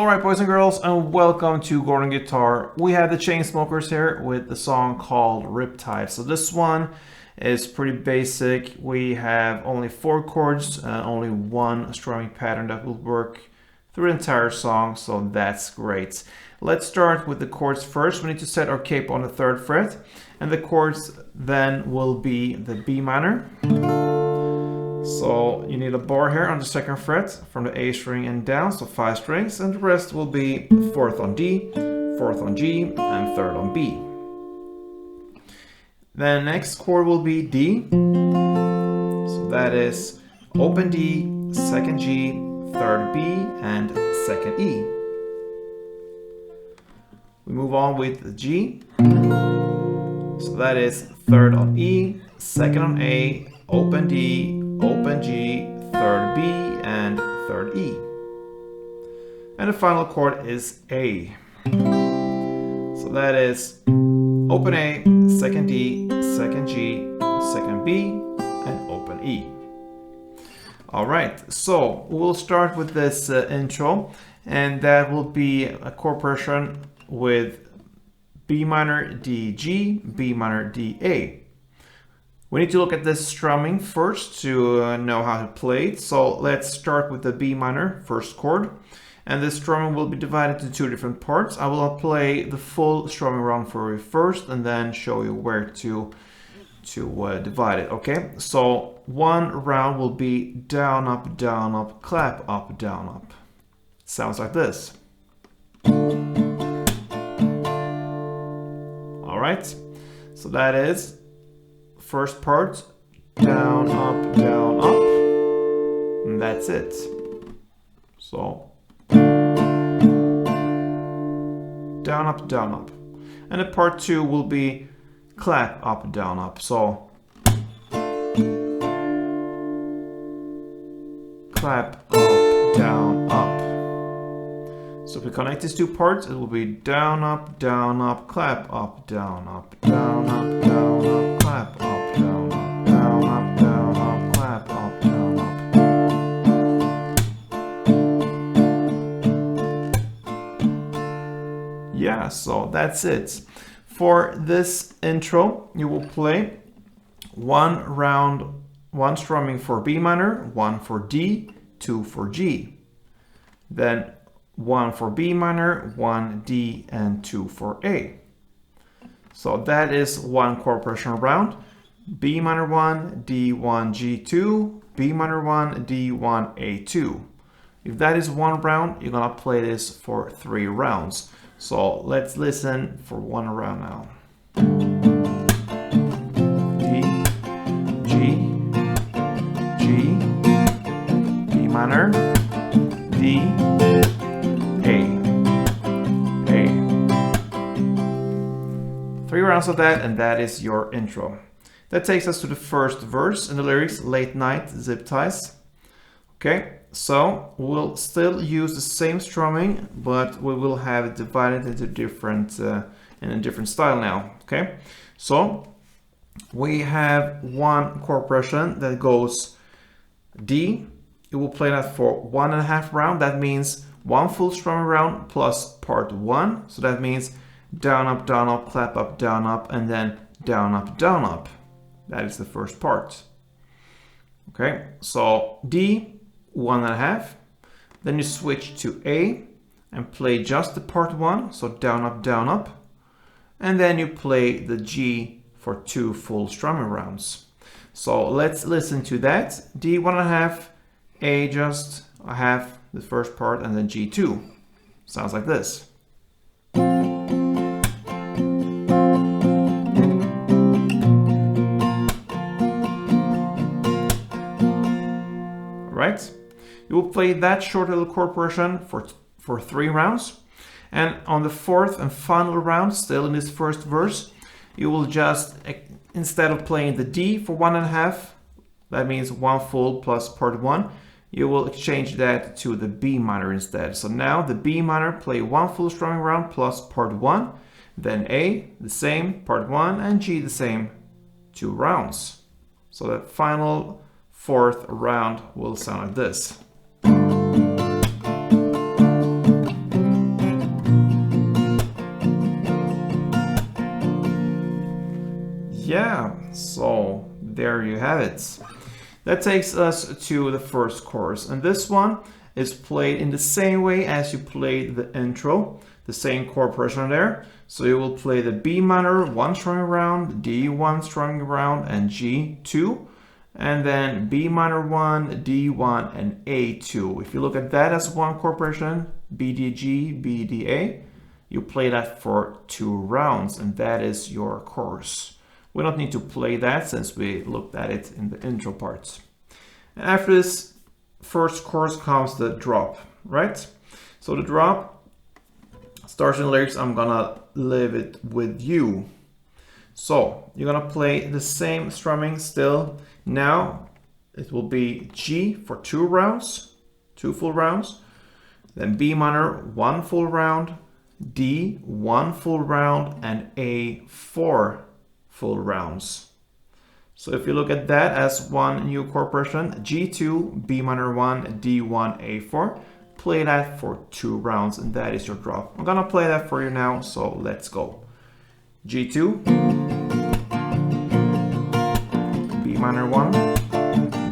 Alright boys and girls, and welcome to Gordon Guitar. We have the Chainsmokers here with the song called Riptide. So this one is pretty basic. We have only 4 chords, only one strumming pattern that will work through the entire song, so that's great. Let's start with the chords first. We need to set our cape on the 3rd fret, and the chords then will be the B minor. So you need a bar here on the 2nd fret from the A string and down, so 5 strings, and the rest will be 4th on D, 4th on G, and 3rd on B. Then next chord will be D, so that is open D, 2nd G, 3rd B, and 2nd E. We move on with G, so that is 3rd on E, 2nd on A, open D, open G, 3rd B, and 3rd E. And the final chord is A. So that is open A, 2nd D, 2nd G, 2nd B, and open E. Alright, so we'll start with this intro, and that will be a chord progression with B minor, D, G, B minor, D, A. We need to look at this strumming first to know how to play it. So let's start with the B minor first chord. And this strumming will be divided into 2 different parts. I will play the full strumming round for you first and then show you where to divide it. Okay, so one round will be down, up, clap, down, up. Sounds like this. All right, so that is first part, down, up, and that's it. So down, up. And the part 2 will be clap, down, up. So clap, up, down, up. So if we connect these 2 parts, it will be down, up, clap, down, up, down, up, clap, down, up, down, up, clap, down, up. Yeah, so that's it. For this intro, you will play 1 round, 1 strumming for B minor, 1 for D, 2 for G. Then 1 for B minor, 1 D, and 2 for A. So that is 1 chord progression round. B minor 1, D1, G2, B minor 1, D1, A2. If that is 1 round, you're gonna play this for 3 rounds. So let's listen for 1 round now. D, G, G, B minor, D, A. 3 rounds of that, and that is your intro. That takes us to the first verse in the lyrics, late night zip ties. Okay, so we'll still use the same strumming, but we will have it divided into different, in a different style now. Okay, so we have 1 chord progression that goes D. You will play that for 1.5 round. That means 1 full strumming round plus part 1. So that means down, up, clap, down, up, and then down, up. That is the first part. Okay, so D, 1.5. Then you switch to A and play just the part 1, so down, up. And then you play the G for 2 full strumming rounds. So let's listen to that. D, 1.5, A, just a half, the first part, and then G2. Sounds like this. Right? You will play that short little chord progression for 3 rounds. And on the 4th and final round, still in this first verse, you will just, instead of playing the D for 1.5, that means 1 full plus part 1, you will exchange that to the B minor instead. So now the B minor, play 1 full strumming round plus part 1, then A, the same, part 1, and G, the same, 2 rounds. So the final 4th round will sound like this. So there you have it. That takes us to the first chorus, and this one is played in the same way as you played the intro, the same chord progression there. So you will play the B minor 1 strumming around, D1 strumming around, and G2, and then B minor 1, D1, and A2. If you look at that as one chord progression, B, D, G, B, D, A, you play that for 2 rounds, and that is your chorus. We don't need to play that since we looked at it in the intro parts. And after this first chorus comes the drop, right? So the drop starts in the lyrics, I'm gonna live it with you. So you're gonna play the same strumming still. Now it will be G for 2 rounds, 2 full rounds. Then B minor 1 full round, D 1 full round, and A 4 full rounds. So if you look at that as one new chord progression, G2, B minor 1, D1, A4, play that for 2 rounds, and that is your drop. I'm gonna play that for you now, so let's go. G2, B minor 1,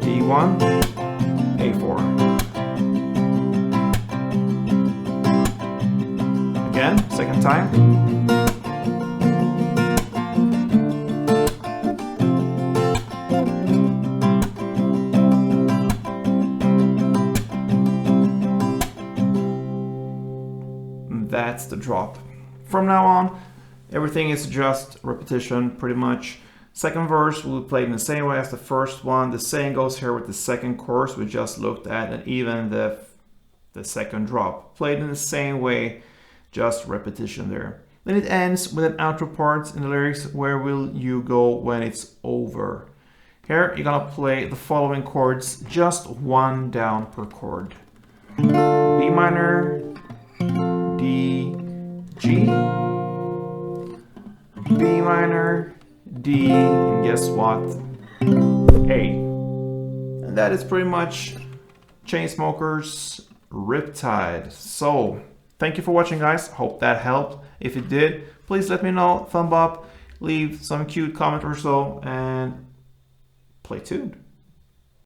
D1, A4. Again, second time. That's the drop. From now on, everything is just repetition, pretty much. Second verse will be played in the same way as the first one. The same goes here with the second chorus we just looked at, and even the second drop. Played in the same way, just repetition there. Then it ends with an outro part in the lyrics, where will you go when it's over? Here you're gonna play the following chords, just 1 down per chord. B minor, D, G, B minor, D, and guess what? A. And that is pretty much Chainsmokers' Riptide. So, thank you for watching, guys. Hope that helped. If it did, please let me know, thumb up, leave some cute comment or so, and play tuned.